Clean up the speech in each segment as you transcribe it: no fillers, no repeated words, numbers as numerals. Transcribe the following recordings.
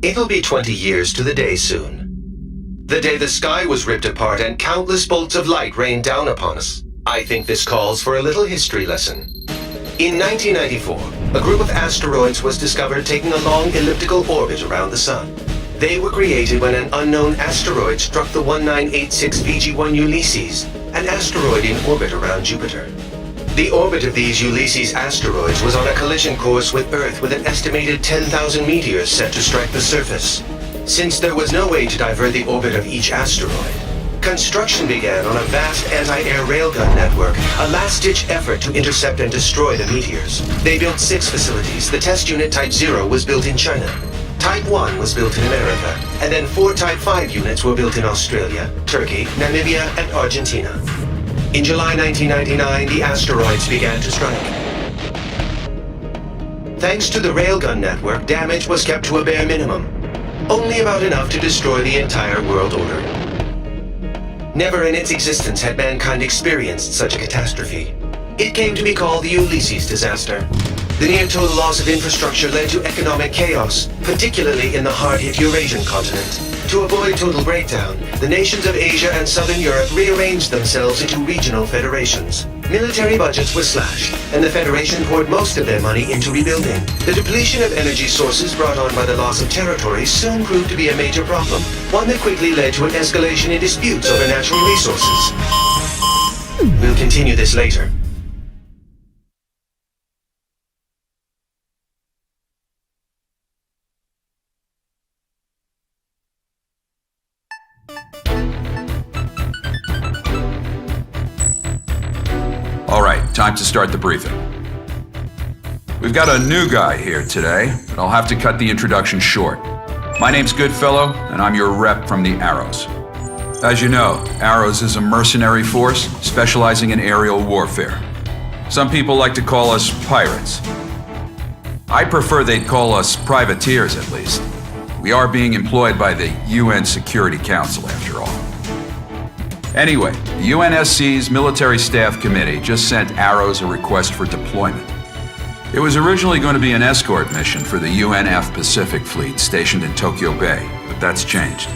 It'll be 20 years to the day soon. The day the sky was ripped apart and countless bolts of light rained down upon us. I think this calls for a little history lesson. In 1994, a group of asteroids was discovered taking a long elliptical orbit around the Sun. They were created when an unknown asteroid struck the 1986 VG-1 Ulysses, an asteroid in orbit around Jupiter. The orbit of these Ulysses asteroids was on a collision course with Earth with an estimated 10,000 meteors set to strike the surface. Since there was no way to divert the orbit of each asteroid, construction began on a vast anti-air railgun network, a last-ditch effort to intercept and destroy the meteors. They built 6 facilities. The test unit Type 0 was built in China. Type 1 was built in America, and then 4 Type 5 units were built in Australia, Turkey, Namibia, and Argentina. In July 1999, the asteroids began to strike. Thanks to the railgun network, damage was kept to a bare minimum, only about enough to destroy the entire world order. Never in its existence had mankind experienced such a catastrophe. It came to be called the Ulysses disaster. The near-total loss of infrastructure led to economic chaos, particularly in the hard-hit Eurasian continent. To avoid total breakdown, the nations of Asia and Southern Europe rearranged themselves into regional federations. Military budgets were slashed, and the Federation poured most of their money into rebuilding. The depletion of energy sources brought on by the loss of territory soon proved to be a major problem, one that quickly led to an escalation in disputes over natural resources. We'll continue this later. All right, time to start the briefing. We've got a new guy here today, but I'll have to cut the introduction short. My name's Goodfellow, and I'm your rep from the Arrows. As you know, Arrows is a mercenary force specializing in aerial warfare. Some people like to call us pirates. I prefer they'd call us privateers, at least. We are being employed by the UN Security Council, after all. Anyway, the UNSC's Military Staff Committee just sent Arrows a request for deployment. It was originally going to be an escort mission for the UNF Pacific Fleet stationed in Tokyo Bay, but that's changed.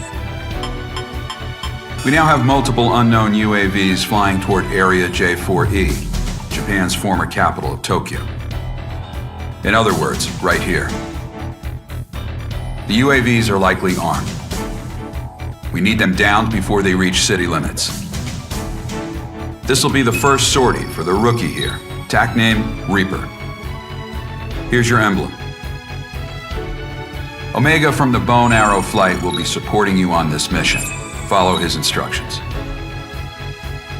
We now have multiple unknown UAVs flying toward Area J4E, Japan's former capital of Tokyo. In other words, right here. The UAVs are likely armed. We need them downed before they reach city limits. This will be the first sortie for the rookie here. TAC name, Reaper. Here's your emblem. Omega from the Bone Arrow Flight will be supporting you on this mission. Follow his instructions.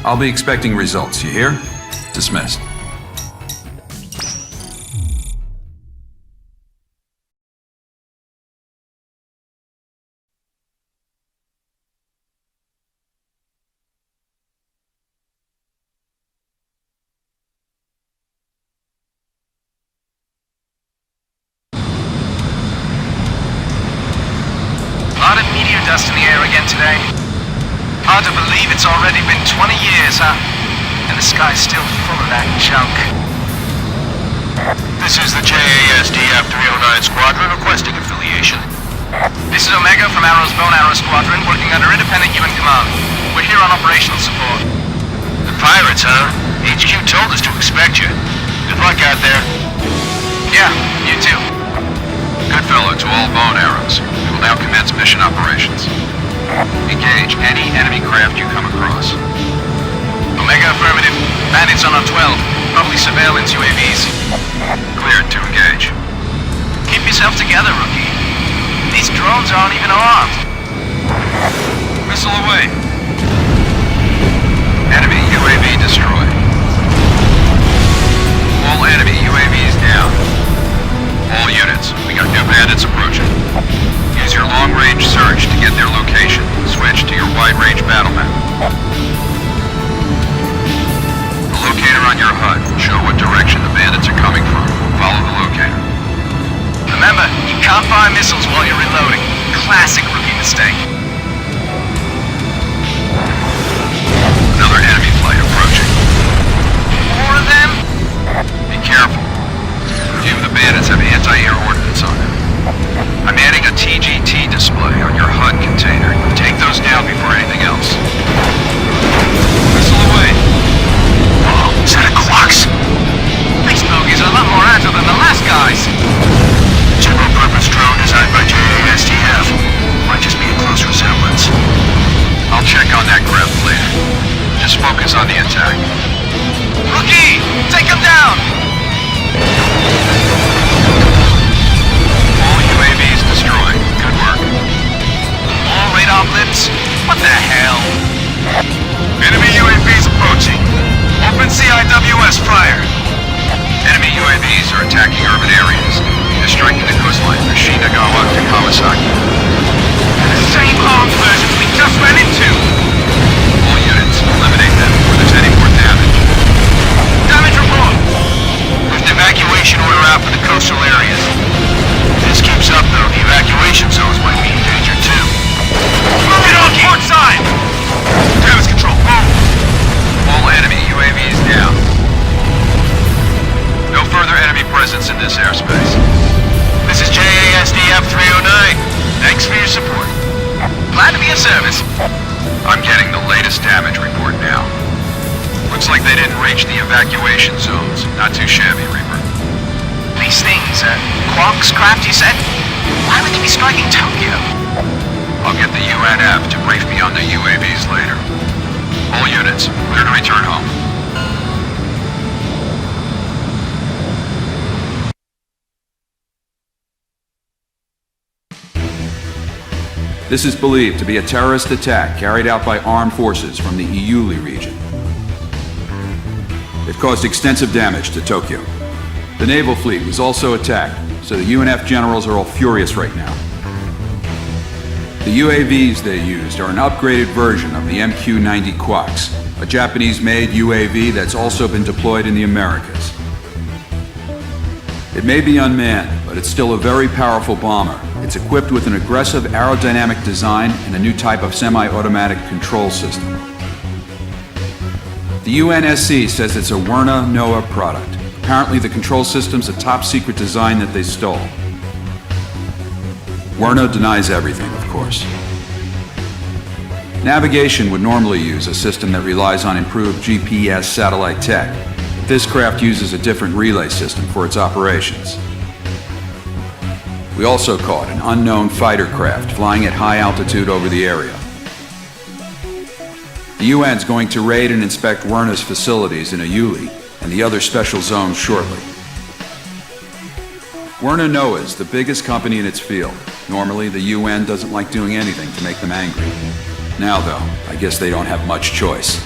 I'll be expecting results, you hear? Dismissed. Dust in the air again today. Hard to believe it's already been 20 years, huh? And the sky's still full of that junk. This is the JASDF 309 Squadron requesting affiliation. This is Omega from Arrow's Bone Arrow Squadron, working under independent UN command. We're here on operational support. The pirates, huh? HQ told us to expect you. Good luck out there. Yeah, you too. Goodfellow to all Bone Arrows. We will now commence mission operations. Engage any enemy craft you come across. Omega affirmative. Bandits on our 12. Probably surveillance UAVs. Cleared to engage. Keep yourself together, rookie. These drones aren't even armed. Missile away. Enemy UAV destroyed. All enemy UAVs down. All units, we got new bandits approaching. Use your long-range search to get their location. Switch to your wide-range battle map. The locator on your HUD will show what direction the bandits are coming from. Follow the locator. Remember, you can't fire missiles while you're reloading. Classic rookie on that craft later. Just focus on the attack. Rookie! Take him down! All UAVs destroyed. Good work. All radar blips? What the hell? Enemy UAVs approaching. Open CIWS fire. Enemy UAVs are attacking urban areas. They're striking the coastline from Shinagawa to Kawasaki. The same armed version we just ran into. All units, eliminate them before there's any more damage. Damage report. There's an evacuation order out for the coastal areas. If this keeps up, though, the evacuation zones might be in danger, too. Move it on port side. Damage control, move! All enemy UAVs down. No further enemy presence in this airspace. This is JASDF 309. Thanks for your support. Glad to be of service. I'm getting the latest damage report now. Looks like they didn't reach the evacuation zones. Not too shabby, Reaper. These things, Quark's craft, you said? Why would they be striking Tokyo? I'll get the UNF to brief me on the UAVs later. All units, clear to return home. This is believed to be a terrorist attack carried out by armed forces from the Iuli region. It caused extensive damage to Tokyo. The naval fleet was also attacked, so the UNF generals are all furious right now. The UAVs they used are an upgraded version of the MQ-90 Quaks, a Japanese-made UAV that's also been deployed in the Americas. It may be unmanned, but it's still a very powerful bomber. It's equipped with an aggressive aerodynamic design and a new type of semi-automatic control system. The UNSC says it's a Werner NOAA product. Apparently the control system's a top-secret design that they stole. Werner denies everything, of course. Navigation would normally use a system that relies on improved GPS satellite tech. This craft uses a different relay system for its operations. We also caught an unknown fighter craft flying at high altitude over the area. The UN's going to raid and inspect Werner's facilities in Iuli and the other special zones shortly. Werner NOAA is the biggest company in its field. Normally, the UN doesn't like doing anything to make them angry. Now, though, I guess they don't have much choice.